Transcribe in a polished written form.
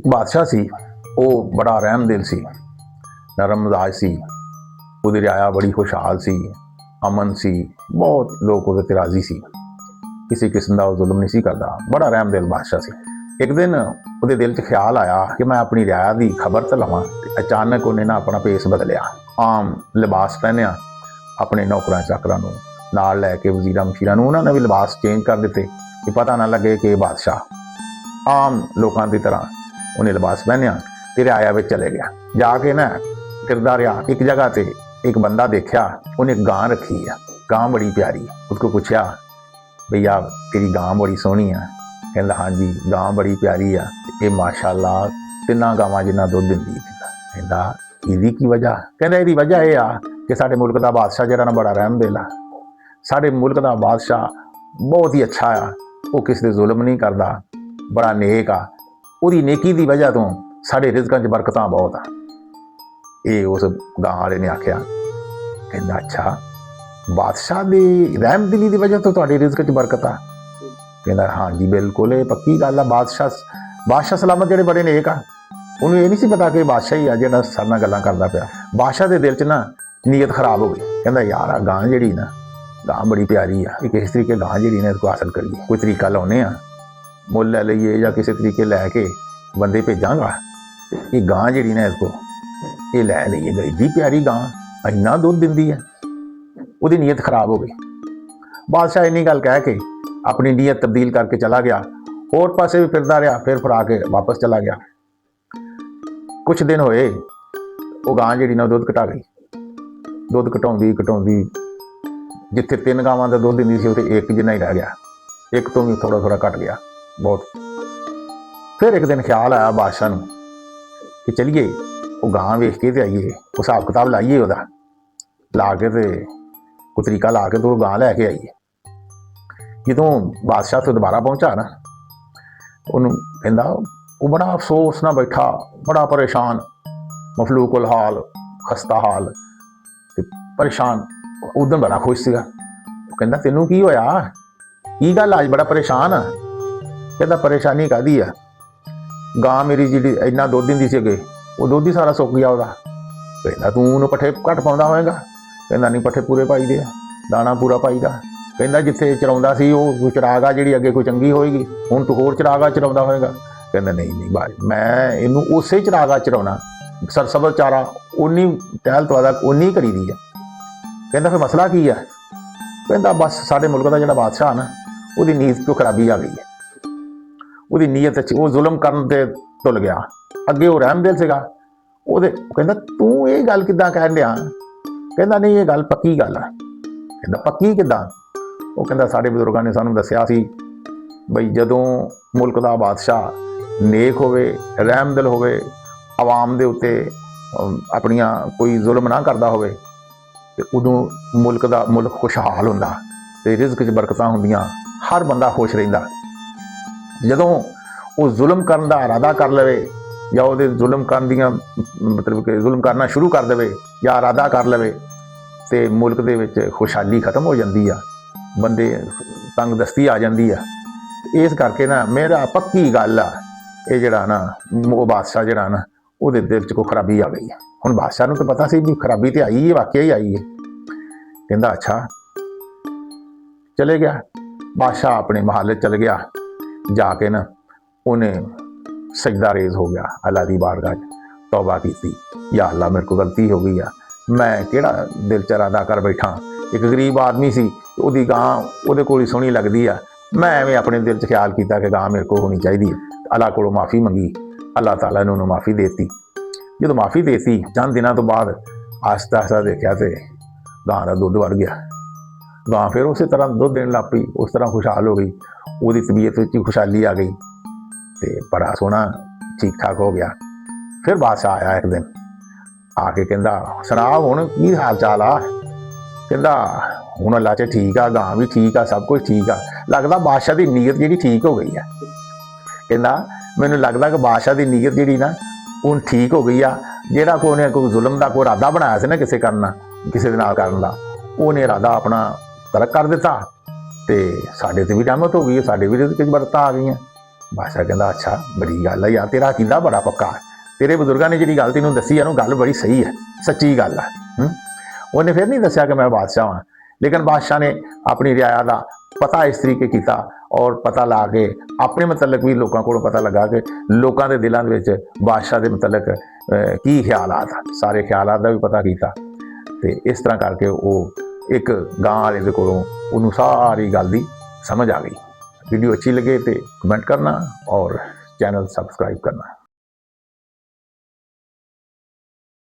बादशाह सी वो बड़ा रहमदिल सी, नरम मिजाज सी, ਉਹਦੀ ਰਿਆਇਆ बड़ी खुशहाल सी, अमन सी, बहुत लोग ਉਹਦੇ ਤੇ राजी सी, किसी किस्म का जुल्म नहीं सी करता, बड़ा रहमदिल बादशाह सी। एक दिन ਉਹਦੇ दिल च ख्याल आया कि मैं अपनी रियाया की खबर तो लवां। अचानक उन्हें ना अपना भेस बदलिया, आम लिबास पहनिया, अपने नौकरां चाकरां नूं नाल लैके वजीरां मशीरां नूं उन्होंने भी लिबास चेंज कर दिते कि पता ना लगे कि बादशाह। आम लोगों की तरह उन्हें लिबास पहनिया ते रियाया विच चले गया। जाके ना फिरदा रहा, एक जगह ते एक बंदा देखा, उन्हें गां रखी है, गां बड़ी प्यारी। उसको पूछा भैया तेरी गां बड़ी सोहनी है? कहता हाँ जी गां बड़ी प्यारी है, ये माशाअल्लाह 3 गावां जिन्ना दुध दिंदी है। कहता इसदी की वजह? कहता इसदी वजह यह आ कि साडे मुल्क का बादशाह जिहड़ा ना बड़ा रहमदिल आ, साडे मुल्क का बादशाह बहुत ही अच्छा आ, वो किसी दे जुल्म नहीं करता, बड़ा नेक आ, उसदी नेकी की वजह तो साडे रिज़कां च बरकतां बहुत आ। ये उस गां वाले ने आख्या। कहता अच्छा बादशाह की रहमदिली की वजह तो तुहाडे रिज़क च बरकत आ? कहता हाँ जी बिल्कुल, ये पक्की गल आ। बादशाह सलामत जिहड़े बड़े नेक आ, उन्होंने ये नहीं सी पता कि बादशाह ही आ जिहड़ा साडे नाल गल्लां करदा पिया। बादशाह के दिल च ना नीयत खराब हो गई। कहता यार आ गां जिहड़ी ना गां बड़ी प्यारी आ, किस तरीके गां जिहड़ी ना इसको हासिल करिए, कोई तरीका लाउने आ, मुल लै लईए या किसी तरीके लैके बंदे भेजांगा, ये गां जिहड़ी ना इसको ये लै लईए। एड्डी प्यारी गां इन्ना दुध दिंदी है। उसकी नीयत खराब हो गई। बादशाह इन्नी गल कह के अपनी नीयत तब्दील करके चला गया, और पासे भी फिरदा रहा, फिर आके वापस चला गया। कुछ दिन होए वो गां जिहड़ी ना दुध घटा गई। दुध घटाउंदी जिथे 3 गावां का दुध दिंदी सी उत्थे 1 जिन्ना ही रह गया, 1 तो भी थोड़ा थोड़ा घट गया बहुत। फिर एक दिन ख्याल आया बादशाह नूं कि चलिए वो गां वेख के ते आईए, वो हिसाब किताब लाइए, उसदा ला के ते कोई तरीका ला के तो गां लैके आईए। जदों बादशाह तो दोबारा पहुंचा ना, उन्होंने कहता वो बड़ा अफसोस ना बैठा, बड़ा परेशान, मफलूकुल हाल, खस्ता हाल, परेशान। उदन बड़ा खुश सीगा। कहता तेनू की होया, की गल अज बड़ा परेशान आ? कहता परेशानी काहदी आ, गां मेरी जी इन्ना दुध दिंदी सी अगे, वो दुध ही सारा सुक गया उसदा। कहता तू उन्होंने पट्ठे घट पाउंदा होएगा? कहता नहीं पट्ठे पूरे पाई दे, दाना पूरा पाई दा। कहता जिथे चराउंदा सी वो चरागा जिहड़ी अगे कोई चंगी होएगी, हुण तू होर चरागा चराउंदा होएगा? कहता नहीं बाज मैं इनू उसे चरागा चराउणा, सरसबल चारा उन्नी टहल तवादा उन्नी करी दी है। कहता फिर मसला की है? कहता बस साडे मुल्क का जिहड़ा बादशाह ना उसकी नीयत को खराबी आ गई है, उसकी नीयत वो जुल्म करन ते तुल गया। अगे वो रहमदिल सीगा, ਉਹਦੇ ਕਹਿੰਦਾ ਤੂੰ ਇਹ ਗੱਲ ਕਿੱਦਾਂ ਕਹਿਣ ਡਿਆ? ਕਹਿੰਦਾ ਨਹੀਂ ਇਹ ਗੱਲ ਪੱਕੀ ਗੱਲ ਆ। ਕਹਿੰਦਾ ਪੱਕੀ ਕਿੱਦਾਂ? ਉਹ ਕਹਿੰਦਾ ਸਾਡੇ ਬਜ਼ੁਰਗਾਂ ਨੇ ਸਾਨੂੰ ਦੱਸਿਆ ਸੀ ਬਈ ਜਦੋਂ ਮੁਲਕ ਦਾ ਬਾਦਸ਼ਾਹ ਨੇਕ ਹੋਵੇ, ਰਹਿਮਦਿਲ ਹੋਵੇ, ਆਵਾਮ ਦੇ ਉੱਤੇ ਆਪਣੀਆਂ ਕੋਈ ਜ਼ੁਲਮ ਨਾ ਕਰਦਾ ਹੋਵੇ ਤੇ ਉਦੋਂ ਮੁਲਕ ਖੁਸ਼ਹਾਲ ਹੁੰਦਾ ਤੇ ਰਿਜ਼ਕ 'ਚ ਬਰਕਤਾਂ ਹੁੰਦੀਆਂ, ਹਰ ਬੰਦਾ ਖੁਸ਼ ਰਹਿੰਦਾ। ਜਦੋਂ ਉਹ ਜ਼ੁਲਮ ਕਰਨ ਦਾ ਇਰਾਦਾ ਕਰ ਲਵੇ ਜਾਂ ਉਹਦੇ ਜ਼ੁਲਮ ਕਰਨ ਦੀਆਂ मतलब कि ਜ਼ੁਲਮ ਕਰਨਾ ਸ਼ੁਰੂ ਕਰ ਦੇਵੇ ਜਾਂ ਇਰਾਦਾ ਕਰ ਲਵੇ ਤੇ ਮੁਲਕ ਦੇ ਵਿੱਚ ਖੁਸ਼ਹਾਲੀ ਖਤਮ ਹੋ ਜਾਂਦੀ ਆ, ਬੰਦੇ ਤੰਗਦਸਤੀ ਆ ਜਾਂਦੀ ਆ। ਇਸ ਕਰਕੇ ਨਾ ਮੇਰਾ ਪੱਕੀ ਗੱਲ ਆ ਇਹ ਜਿਹੜਾ ਨਾ ਉਹ ਬਾਦਸ਼ਾਹ ਜਿਹੜਾ ਨਾ ਉਹਦੇ ਦਿਲ 'ਚ ਕੋਈ ਖਰਾਬੀ ਆ ਗਈ ਆ। ਹੁਣ ਬਾਦਸ਼ਾਹ ਨੂੰ ਤਾਂ ਪਤਾ ਸੀ ਵੀ ਖਰਾਬੀ ਤੇ ਆਈ ਹੈ, ਵਾਕਿਆ ਹੀ ਆਈ ਹੈ। ਕਹਿੰਦਾ ਅੱਛਾ ਚਲੇ ਗਿਆ ਬਾਦਸ਼ਾਹ ਆਪਣੇ ਮਹੱਲੇ ਚਲ ਗਿਆ। जाके ना उन्हें सजदा रेज हो गया, अल्लाह की बारगाह तौबा की, या अल्लाह मेरे को गलती हो गई है, मैं किहड़ा दिल च इरादा कर बैठा। एक गरीब आदमी सी, उसकी गां उहदे कोल सोहनी लगदी आ, मैं एवें अपने दिल च ख्याल किया कि गां मेरे को होनी चाहिए। अल्लाह कोलों माफ़ी मंगी, अल्लाह ताला ने उन्होंने माफ़ी देती। जो माफ़ी देती चंद दिनों तो बाद आहिस्ता आहिस्ता देखा तो गां का दुध बढ़ गया। गां फिर उस तरह दुध देने लग पई, उस तरह खुशहाल हो गई, उसकी तबीयत में खुशहाली आ गई तो बड़ा सोहना ठीक ठाक हो गया। फिर बादशाह आया एक दिन, आके कहंदा सुना हुण की हाल चाल आ? कहंदा हुण अल्लाह च ठीक आ, गां भी ठीक आ, सब कुछ ठीक आ, लगदा बादशाह की नीयत जिहड़ी ठीक हो गई है। कहंदा मैनूं लगदा कि बादशाह की नीयत जिहड़ी ना हुण ठीक हो गई आ, जिहड़ा कोई जुल्म का कोई इरादा बनाया सी ना किसी करना, किसी दे नाल करन दा, उहने इरादा अपना तरक कर दिता ते साडे ते भी रहमत हो गई, साडे भी रिज़क च बरकतां आ गई। ਬਾਦਸ਼ਾਹ ਕਹਿੰਦਾ ਅੱਛਾ ਬੜੀ ਗੱਲ ਹੈ ਯਾਰ, ਤੇਰਾ ਅਕੀਦਾ ਬੜਾ ਪੱਕਾ ਹੈ, ਤੇਰੇ ਬਜ਼ੁਰਗਾਂ ਨੇ ਜਿਹੜੀ ਗੱਲ ਤੈਨੂੰ ਦੱਸੀ ਹੈ ਉਹ ਗੱਲ ਬੜੀ ਸਹੀ ਹੈ, ਸੱਚੀ ਗੱਲ ਹੈ। ਉਹਨੇ ਫਿਰ ਨਹੀਂ ਦੱਸਿਆ ਕਿ ਮੈਂ ਬਾਦਸ਼ਾਹ ਹਾਂ, ਲੇਕਿਨ ਬਾਦਸ਼ਾਹ ਨੇ ਆਪਣੀ ਰਿਆਇਆ ਦਾ ਪਤਾ ਇਸ ਤਰੀਕੇ ਕੀਤਾ ਔਰ ਪਤਾ ਲਾ ਕੇ ਆਪਣੇ ਮੁਤਲਕ ਵੀ ਲੋਕਾਂ ਕੋਲੋਂ ਪਤਾ ਲੱਗਾ ਕਿ ਲੋਕਾਂ ਦੇ ਦਿਲਾਂ ਦੇ ਵਿੱਚ ਬਾਦਸ਼ਾਹ ਦੇ ਮੁਤਲਕ ਕੀ ਖਿਆਲਾਤ ਆ, ਸਾਰੇ ਖਿਆਲਾਤ ਦਾ ਵੀ ਪਤਾ ਕੀਤਾ। ਤੇ ਇਸ ਤਰ੍ਹਾਂ ਕਰਕੇ ਉਹ ਇੱਕ ਗਾਂ ਵਾਲੇ ਦੇ ਕੋਲੋਂ ਉਹਨੂੰ ਸਾਰੀ ਗੱਲ ਦੀ समझ आ गई। वीडियो अच्छी लगे तो कमेंट करना और चैनल सब्सक्राइब करना।